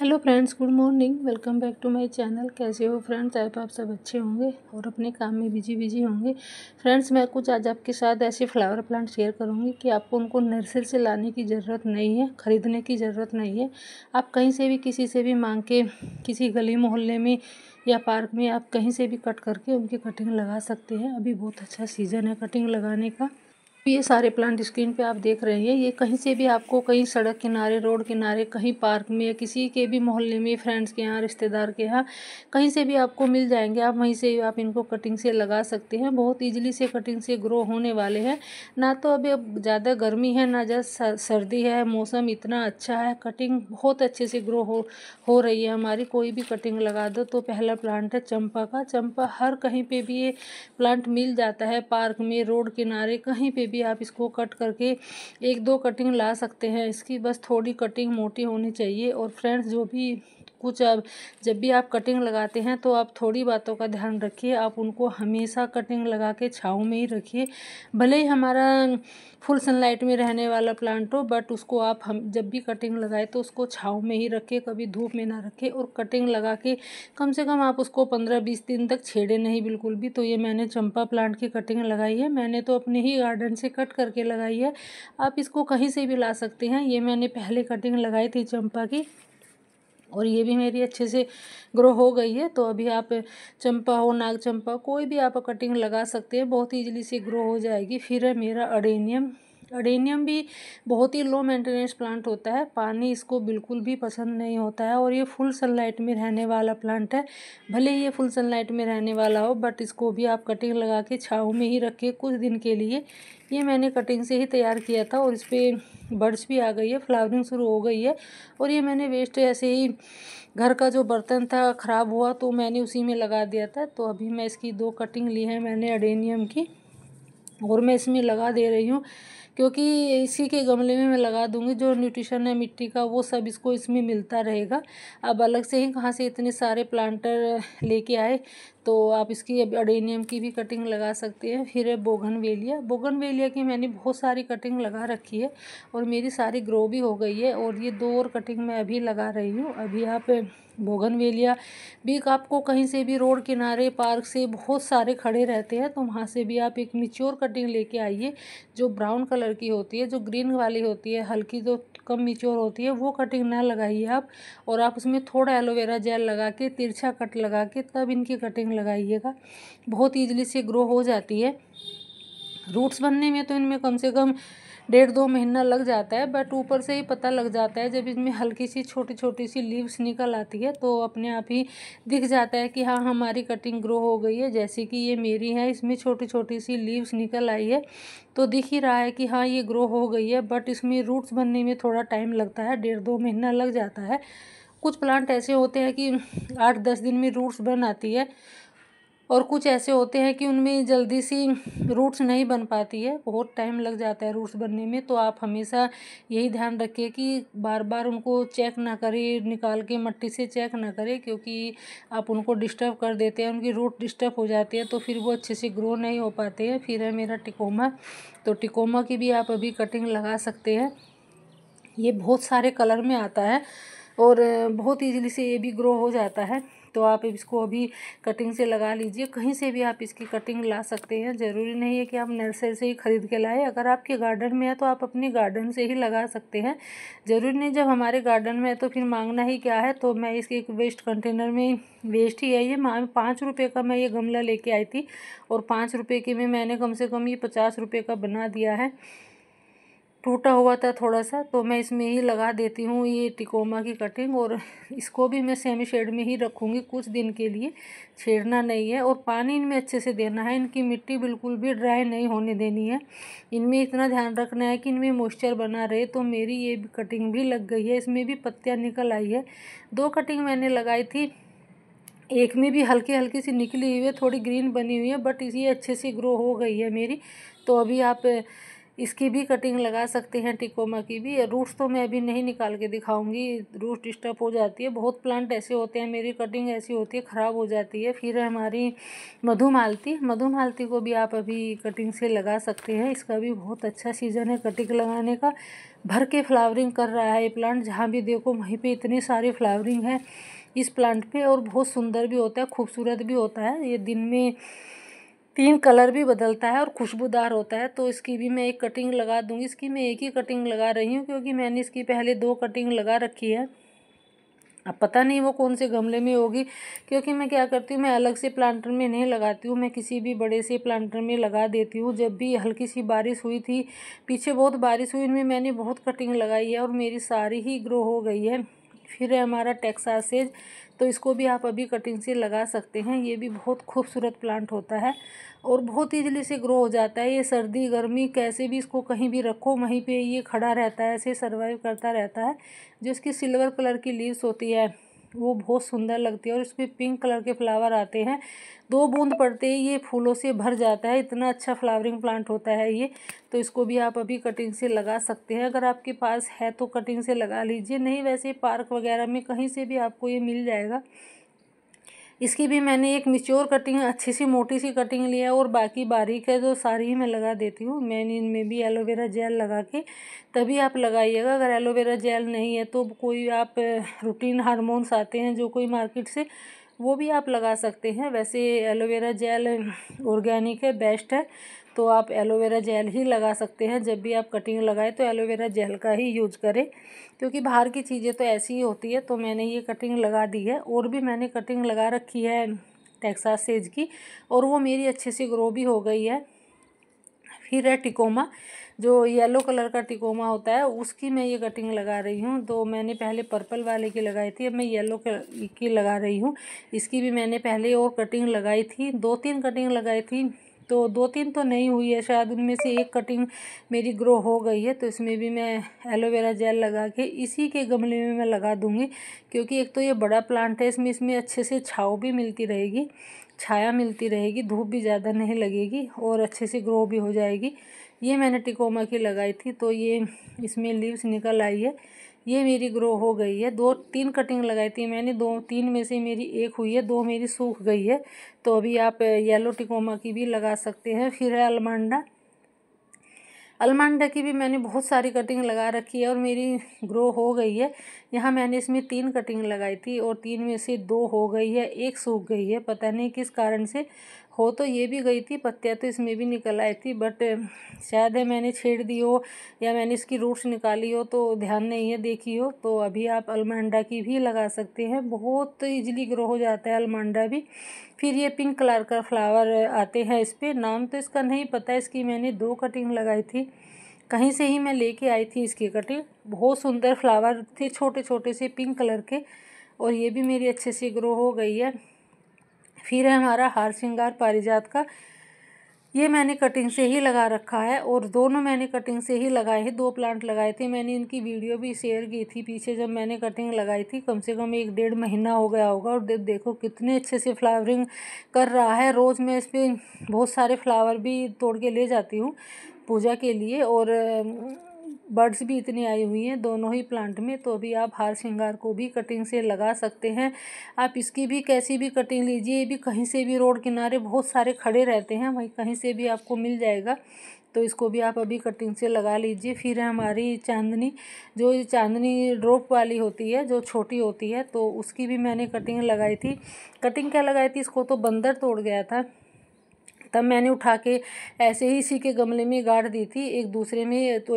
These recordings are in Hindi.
Hello friends, good morning. Welcome back to my channel. कैसे हो फ्रेंड्स? आई होप आप सब अच्छे होंगे और अपने काम में बिजी होंगे। फ्रेंड्स, मैं कुछ आज आपके साथ ऐसे फ्लावर प्लांट शेयर करूंगी कि आपको उनको नर्सरी से लाने की ज़रूरत नहीं है, ख़रीदने की ज़रूरत नहीं है। आप कहीं से भी किसी से भी मांग के, किसी गली मोहल्ले में या पार्क में आप कहीं से भी कट करके उनकी कटिंग लगा सकते हैं। अभी बहुत अच्छा सीज़न है कटिंग लगाने का। ये सारे प्लांट स्क्रीन पे आप देख रहे हैं, ये कहीं से भी आपको, कहीं सड़क किनारे, रोड किनारे, कहीं पार्क में या किसी के भी मोहल्ले में, फ्रेंड्स के यहाँ, रिश्तेदार के यहाँ, कहीं से भी आपको मिल जाएंगे। आप वहीं से आप इनको कटिंग से लगा सकते हैं। बहुत ईजिली से कटिंग से ग्रो होने वाले हैं। ना तो अभी अब ज़्यादा गर्मी है, ना ज़्यादा सर्दी है, मौसम इतना अच्छा है, कटिंग बहुत अच्छे से ग्रो हो रही है हमारी। कोई भी कटिंग लगा दो। तो पहला प्लांट है चंपा का। चंपा हर कहीं पे भी ये प्लांट मिल जाता है, पार्क में, रोड किनारे, कहीं पे भी आप इसको कट करके एक दो कटिंग ला सकते हैं। इसकी बस थोड़ी कटिंग मोटी होनी चाहिए। और फ्रेंड्स, जो भी कुछ अब जब भी आप कटिंग लगाते हैं तो आप थोड़ी बातों का ध्यान रखिए। आप उनको हमेशा कटिंग लगा के छाँव में ही रखिए। भले ही हमारा फुल सनलाइट में रहने वाला प्लांट हो, बट उसको आप हम जब भी कटिंग लगाए तो उसको छाँव में ही रखें, कभी धूप में ना रखें। और कटिंग लगा के कम से कम आप उसको 15-20 दिन तक छेड़े नहीं बिल्कुल भी। तो ये मैंने चंपा प्लांट की कटिंग लगाई है। मैंने तो अपने ही गार्डन से कट करके लगाई है। आप इसको कहीं से भी ला सकते हैं। ये मैंने पहले कटिंग लगाई थी चंपा की और ये भी मेरी अच्छे से ग्रो हो गई है। तो अभी आप चंपा हो, नाग चंपा, कोई भी आप कटिंग लगा सकते हैं, बहुत ईजिली से ग्रो हो जाएगी। फिर है मेरा अडेनियम। अडेनियम भी बहुत ही लो मेंटेनेंस प्लांट होता है, पानी इसको बिल्कुल भी पसंद नहीं होता है और ये फुल सनलाइट में रहने वाला प्लांट है। भले ही ये फुल सनलाइट में रहने वाला हो, बट इसको भी आप कटिंग लगा के छाँव में ही रखें कुछ दिन के लिए। ये मैंने कटिंग से ही तैयार किया था और इस पर बर्ड्स भी आ गई है, फ्लावरिंग शुरू हो गई है। और ये मैंने वेस्ट ऐसे ही घर का जो बर्तन था ख़राब हुआ तो मैंने उसी में लगा दिया था। तो अभी मैं इसकी 2 कटिंग ली है मैंने अडेनियम की और मैं इसमें लगा दे रही हूँ, क्योंकि इसी के गमले में मैं लगा दूंगी। जो न्यूट्रिशन है मिट्टी का वो सब इसको इसमें मिलता रहेगा। अब अलग से ही कहाँ से इतने सारे प्लांटर लेके आए। तो आप इसकी अडेनियम की भी कटिंग लगा सकते हैं। फिर है बोगनवेलिया। बोगनवेलिया की मैंने बहुत सारी कटिंग लगा रखी है और मेरी सारी ग्रो भी हो गई है। और ये 2 और कटिंग मैं अभी लगा रही हूँ। अभी आप बोगनवेलिया भी आपको कहीं से भी, रोड किनारे, पार्क से बहुत सारे खड़े रहते हैं, तो वहाँ से भी आप एक मैच्योर कटिंग लेके आइए जो ब्राउन कलर की होती है। जो ग्रीन वाली होती है, हल्की जो कम मैच्योर होती है, वो कटिंग ना लगाइए आप। और आप उसमें थोड़ा एलोवेरा जेल लगा के, तिरछा कट लगा के, तब इनकी कटिंग लगाइएगा। बहुत ईजिली से ग्रो हो जाती है। रूट्स बनने में तो इनमें कम से कम 1.5-2 महीना लग जाता है, बट ऊपर से ही पता लग जाता है। जब इसमें हल्की सी छोटी छोटी सी लीव्स निकल आती है तो अपने आप ही दिख जाता है कि हाँ, हमारी कटिंग ग्रो हो गई है। जैसे कि ये मेरी है, इसमें छोटी छोटी सी लीव्स निकल आई है, तो दिख ही रहा है कि हाँ, ये ग्रो हो गई है। बट इसमें रूट्स बनने में थोड़ा टाइम लगता है, 1.5-2 महीना लग जाता है। कुछ प्लांट ऐसे होते हैं कि 8-10 दिन में रूट्स बन आती है और कुछ ऐसे होते हैं कि उनमें जल्दी सी रूट्स नहीं बन पाती है, बहुत टाइम लग जाता है रूट्स बनने में। तो आप हमेशा यही ध्यान रखिए कि बार बार उनको चेक ना करें, निकाल के मट्टी से चेक ना करें, क्योंकि आप उनको डिस्टर्ब कर देते हैं, उनकी रूट डिस्टर्ब हो जाती है, तो फिर वो अच्छे से ग्रो नहीं हो पाते हैं। फिर है मेरा टिकोमा। तो टिकोमा की भी आप अभी कटिंग लगा सकते हैं। ये बहुत सारे कलर में आता है और बहुत ईजिली से ये भी ग्रो हो जाता है। तो आप इसको अभी कटिंग से लगा लीजिए। कहीं से भी आप इसकी कटिंग ला सकते हैं, ज़रूरी नहीं है कि आप नर्सरी से ही ख़रीद के लाएं। अगर आपके गार्डन में है तो आप अपने गार्डन से ही लगा सकते हैं। ज़रूरी नहीं जब हमारे गार्डन में है तो फिर मांगना ही क्या है। तो मैं इसके एक वेस्ट कंटेनर में, वेस्ट ही है ये, 5 रुपये का मैं ये गमला लेके आई थी और 5 रुपये के में मैंने कम से कम ये 50 रुपये का बना दिया है। टूटा हुआ था थोड़ा सा, तो मैं इसमें ही लगा देती हूँ ये टिकोमा की कटिंग। और इसको भी मैं सेमी शेड में ही रखूँगी कुछ दिन के लिए, छेड़ना नहीं है। और पानी इनमें अच्छे से देना है, इनकी मिट्टी बिल्कुल भी ड्राई नहीं होने देनी है। इनमें इतना ध्यान रखना है कि इनमें मॉइस्चर बना रहे। तो मेरी ये कटिंग भी लग गई है, इसमें भी पत्तियाँ निकल आई है। 2 कटिंग मैंने लगाई थी, एक में भी हल्की हल्की सी निकली हुई है, थोड़ी ग्रीन बनी हुई है, बट ये अच्छे से ग्रो हो गई है मेरी। तो अभी आप इसकी भी कटिंग लगा सकते हैं, टिकोमा की भी। रूट्स तो मैं अभी नहीं निकाल के दिखाऊंगी, रूट डिस्टर्ब हो जाती है। बहुत प्लांट ऐसे होते हैं, मेरी कटिंग ऐसी होती है ख़राब हो जाती है। फिर हमारी मधुमालती को भी आप अभी कटिंग से लगा सकते हैं। इसका भी बहुत अच्छा सीज़न है कटिंग लगाने का। भर के फ्लावरिंग कर रहा है ये प्लांट, जहाँ भी देखो वहीं पे इतनी सारी फ्लावरिंग है इस प्लांट पे, और बहुत सुंदर भी होता है, खूबसूरत भी होता है। ये दिन में 3 कलर भी बदलता है और खुशबूदार होता है। तो इसकी भी मैं एक कटिंग लगा दूंगी। इसकी मैं एक ही कटिंग लगा रही हूँ क्योंकि मैंने इसकी पहले 2 कटिंग लगा रखी है। अब पता नहीं वो कौन से गमले में होगी, क्योंकि मैं क्या करती हूँ, मैं अलग से प्लांटर में नहीं लगाती हूँ, मैं किसी भी बड़े से प्लांटर में लगा देती हूँ। जब भी हल्की सी बारिश हुई थी, पीछे बहुत बारिश हुई, इनमें मैंने बहुत कटिंग लगाई है और मेरी सारी ही ग्रो हो गई है। फिर है हमारा टेक्सासेज, तो इसको भी आप अभी कटिंग से लगा सकते हैं। ये भी बहुत खूबसूरत प्लांट होता है और बहुत ईजिली से ग्रो हो जाता है। ये सर्दी गर्मी कैसे भी इसको कहीं भी रखो, वहीं पे ये खड़ा रहता है, ऐसे सर्वाइव करता रहता है। जो इसकी सिल्वर कलर की लीव्स होती है वो बहुत सुंदर लगती है और इसमें पिंक कलर के फ्लावर आते हैं। 2 बूंद पड़ते ही ये फूलों से भर जाता है, इतना अच्छा फ्लावरिंग प्लांट होता है ये। तो इसको भी आप अभी कटिंग से लगा सकते हैं, अगर आपके पास है तो कटिंग से लगा लीजिए, नहीं वैसे पार्क वगैरह में कहीं से भी आपको ये मिल जाएगा। इसकी भी मैंने एक मिच्योर कटिंग अच्छी सी मोटी सी कटिंग लिया और बाकी बारीक है जो सारी ही मैं लगा देती हूँ। मैंने इनमें भी एलोवेरा जेल लगा के तभी आप लगाइएगा। अगर एलोवेरा जेल नहीं है तो कोई आप रूटीन हार्मोन्स आते हैं जो कोई मार्केट से, वो भी आप लगा सकते हैं। वैसे एलोवेरा जेल ऑर्गेनिक है, बेस्ट है, तो आप एलोवेरा जेल ही लगा सकते हैं। जब भी आप कटिंग लगाएं तो एलोवेरा जेल का ही यूज करें, क्योंकि बाहर की चीज़ें तो ऐसी ही होती है। तो मैंने ये कटिंग लगा दी है और भी मैंने कटिंग लगा रखी है टेक्सास सेज की, और वो मेरी अच्छे से ग्रो भी हो गई है। फिर है टिकोमा, जो येलो कलर का टिकोमा होता है, उसकी मैं ये कटिंग लगा रही हूँ। तो मैंने पहले पर्पल वाले की लगाई थी, अब मैं येलो की लगा रही हूँ। इसकी भी मैंने पहले और कटिंग लगाई थी, 2-3 कटिंग लगाई थी, तो 2-3 तो नहीं हुई है शायद, उनमें से एक कटिंग मेरी ग्रो हो गई है। तो इसमें भी मैं एलोवेरा जेल लगा के इसी के गमले में मैं लगा दूँगी, क्योंकि एक तो ये बड़ा प्लांट है, इसमें अच्छे से छाँव भी मिलती रहेगी, छाया मिलती रहेगी, धूप भी ज़्यादा नहीं लगेगी और अच्छे से ग्रो भी हो जाएगी। ये मैंने टिकोमा की लगाई थी, तो ये इसमें लीव्स निकल आई है, ये मेरी ग्रो हो गई है। 2-3 कटिंग लगाई थी मैंने, 2-3 में से मेरी एक हुई है, 2 मेरी सूख गई है। तो अभी आप येलो टिकोमा की भी लगा सकते हैं। फिर है अलमांडा की भी मैंने बहुत सारी कटिंग लगा रखी है और मेरी ग्रो हो गई है। यहाँ मैंने इसमें 3 कटिंग लगाई थी और 3 में से 2 हो गई है, 1 सूख गई है, पता नहीं किस कारण से। हो तो ये भी गई थी, पत्तियाँ तो इसमें भी निकल आई थी, बट शायद है मैंने छेड़ दी हो या मैंने इसकी रूट्स निकाली हो, तो ध्यान नहीं है, देखी हो। तो अभी आप अलमांडा की भी लगा सकते हैं, बहुत ईजिली ग्रो हो जाता है अलमांडा भी। फिर ये पिंक कलर का फ्लावर आते हैं इस पर, नाम तो इसका नहीं पता। इसकी मैंने 2 कटिंग लगाई थी, कहीं से ही मैं लेके आई थी इसकी कटिंग। बहुत सुंदर फ्लावर थे, छोटे छोटे से पिंक कलर के, और ये भी मेरी अच्छे से ग्रो हो गई है। फिर है हमारा हार श्रृंगार पारिजात का, ये मैंने कटिंग से ही लगा रखा है और दोनों मैंने कटिंग से ही लगाए हैं। 2 प्लांट लगाए थे मैंने, इनकी वीडियो भी शेयर की थी पीछे जब मैंने कटिंग लगाई थी, कम से कम 1-1.5 महीना हो गया होगा। और देखो कितने अच्छे से फ्लावरिंग कर रहा है। रोज़ मैं इस पर बहुत सारे फ्लावर भी तोड़ के ले जाती हूँ पूजा के लिए, और बर्ड्स भी इतनी आई हुई हैं दोनों ही प्लांट में। तो अभी आप हार श्रृंगार को भी कटिंग से लगा सकते हैं। आप इसकी भी कैसी भी कटिंग लीजिए, ये भी कहीं से भी, रोड किनारे बहुत सारे खड़े रहते हैं, वहीं कहीं से भी आपको मिल जाएगा। तो इसको भी आप अभी कटिंग से लगा लीजिए। फिर है हमारी चांदनी, जो चांदनी ड्रॉप वाली होती है, जो छोटी होती है, तो उसकी भी मैंने कटिंग लगाई थी। कटिंग क्या लगाई थी, इसको तो बंदर तोड़ गया था, तब मैंने उठा के ऐसे ही इसी के गमले में गाड़ दी थी। एक दूसरे में तो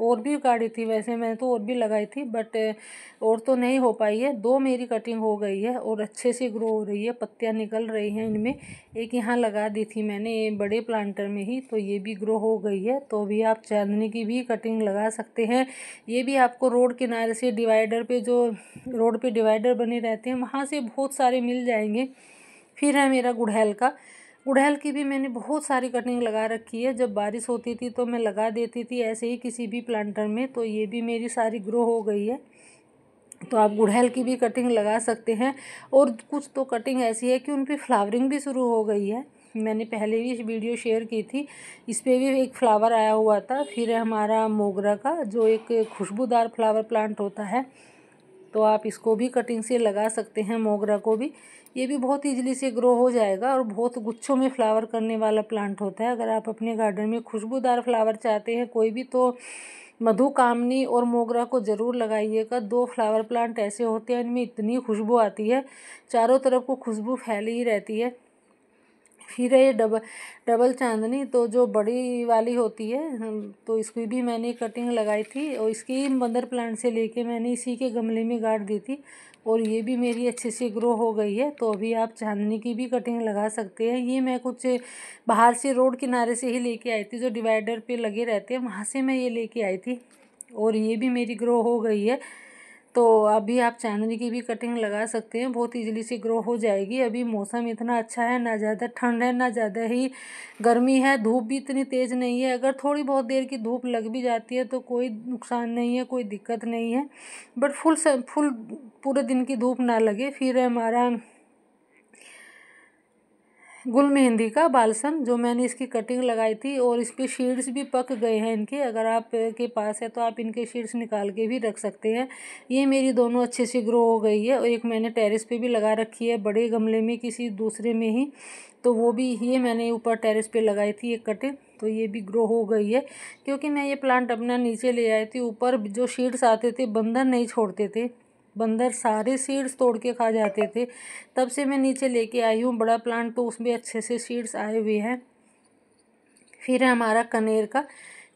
और भी गाड़ी थी, वैसे मैंने तो और भी लगाई थी, बट और तो नहीं हो पाई है। 2 मेरी कटिंग हो गई है और अच्छे से ग्रो हो रही है, पत्तियां निकल रही हैं इनमें। एक यहाँ लगा दी थी मैंने बड़े प्लांटर में ही, तो ये भी ग्रो हो गई है। तो अभी आप चांदनी की भी कटिंग लगा सकते हैं। ये भी आपको रोड किनारे से, डिवाइडर पे, जो रोड पे डिवाइडर बने रहते हैं, वहाँ से बहुत सारे मिल जाएंगे। फिर है मेरा गुड़हल की भी मैंने बहुत सारी कटिंग लगा रखी है। जब बारिश होती थी तो मैं लगा देती थी ऐसे ही किसी भी प्लांटर में, तो ये भी मेरी सारी ग्रो हो गई है। तो आप गुड़हल की भी कटिंग लगा सकते हैं। और कुछ तो कटिंग ऐसी है कि उन पर फ्लावरिंग भी शुरू हो गई है, मैंने पहले भी वीडियो शेयर की थी, इस पर भी एक फ्लावर आया हुआ था। फिर है हमारा मोगरा का, जो एक खुशबूदार फ्लावर प्लांट होता है, तो आप इसको भी कटिंग से लगा सकते हैं, मोगरा को भी। ये भी बहुत ईजिली से ग्रो हो जाएगा और बहुत गुच्छों में फ्लावर करने वाला प्लांट होता है। अगर आप अपने गार्डन में खुशबूदार फ्लावर चाहते हैं कोई भी, तो मधुकामनी और मोगरा को ज़रूर लगाइएगा। 2 फ्लावर प्लांट ऐसे होते हैं, इनमें इतनी खुशबू आती है, चारों तरफ को खुशबू फैली ही रहती है। फिर है ये डबल चांदनी, तो जो बड़ी वाली होती है, तो इसकी भी मैंने कटिंग लगाई थी और इसकी मदर प्लांट से लेके मैंने इसी के गमले में गाड़ दी थी और ये भी मेरी अच्छे से ग्रो हो गई है। तो अभी आप चांदनी की भी कटिंग लगा सकते हैं। ये मैं कुछ बाहर से रोड किनारे से ही लेके आई थी, जो डिवाइडर पे लगे रहते हैं, वहाँ से मैं ये लेके आई थी और ये भी मेरी ग्रो हो गई है। तो अभी आप चांदनी की भी कटिंग लगा सकते हैं, बहुत इजीली से ग्रो हो जाएगी। अभी मौसम इतना अच्छा है, ना ज़्यादा ठंड है ना ज़्यादा ही गर्मी है, धूप भी इतनी तेज़ नहीं है। अगर थोड़ी बहुत देर की धूप लग भी जाती है तो कोई नुकसान नहीं है, कोई दिक्कत नहीं है, बट फुल पूरे दिन की धूप ना लगे। फिर हमारा गुल मेहंदी का बालसम, जो मैंने इसकी कटिंग लगाई थी और इस पर शीड्स भी पक गए हैं इनके। अगर आप के पास है तो आप इनके शीड्स निकाल के भी रख सकते हैं। ये मेरी दोनों अच्छे से ग्रो हो गई है और एक मैंने टेरेस पे भी लगा रखी है, बड़े गमले में किसी दूसरे में ही, तो वो भी ये मैंने ऊपर टेरेस पे लगाई थी एक कटिंग, तो ये भी ग्रो हो गई है। क्योंकि मैं ये प्लांट अपना नीचे ले आई थी, ऊपर जो शीड्स आते थे बंदर नहीं छोड़ते थे, बंदर सारे सीड्स तोड़ के खा जाते थे, तब से मैं नीचे लेके आई हूँ बड़ा प्लांट, तो उसमें अच्छे से सीड्स आए हुए हैं। फिर है हमारा कनेर का,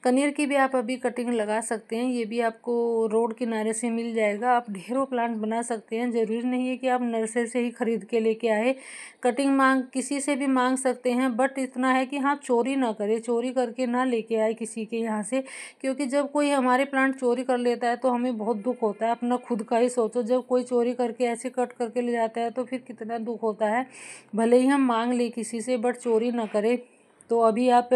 कनेर की भी आप अभी कटिंग लगा सकते हैं। ये भी आपको रोड किनारे से मिल जाएगा, आप ढेरों प्लांट बना सकते हैं। ज़रूरी नहीं है कि आप नर्सरी से ही खरीद के लेके आए, कटिंग किसी से भी मांग सकते हैं, बट इतना है कि हाँ चोरी ना करें, चोरी करके ना लेके आए किसी के यहाँ से, क्योंकि जब कोई हमारे प्लांट चोरी कर लेता है तो हमें बहुत दुख होता है। अपना खुद का ही सोचो, जब कोई चोरी करके ऐसे कट करके ले जाता है तो फिर कितना दुख होता है। भले ही हम मांग ले किसी से, बट चोरी ना करें। तो अभी आप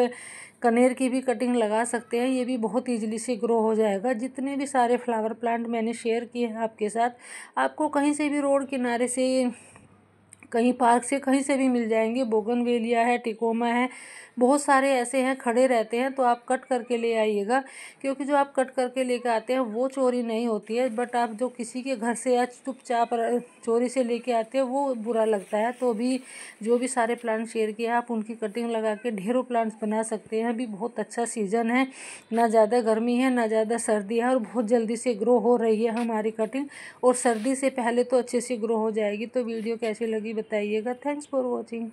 कनेर की भी कटिंग लगा सकते हैं, ये भी बहुत ईजिली से ग्रो हो जाएगा। जितने भी सारे फ्लावर प्लांट मैंने शेयर किए हैं आपके साथ, आपको कहीं से भी रोड किनारे से, कहीं पार्क से, कहीं से भी मिल जाएंगे। बोगनवेलिया है, टिकोमा है, बहुत सारे ऐसे हैं खड़े रहते हैं, तो आप कट करके ले आइएगा, क्योंकि जो आप कट करके लेकर आते हैं वो चोरी नहीं होती है, बट आप जो किसी के घर से या चुपचाप चोरी से लेके आते हैं वो बुरा लगता है। तो अभी जो भी सारे प्लांट शेयर किए आप उनकी कटिंग लगा के ढेरों प्लांट्स बना सकते हैं। अभी बहुत अच्छा सीज़न है, ना ज़्यादा गर्मी है ना ज़्यादा सर्दी है, और बहुत जल्दी से ग्रो हो रही है हमारी कटिंग, और सर्दी से पहले तो अच्छे से ग्रो हो जाएगी। तो वीडियो कैसी लगी बताइएगा। Thanks for watching.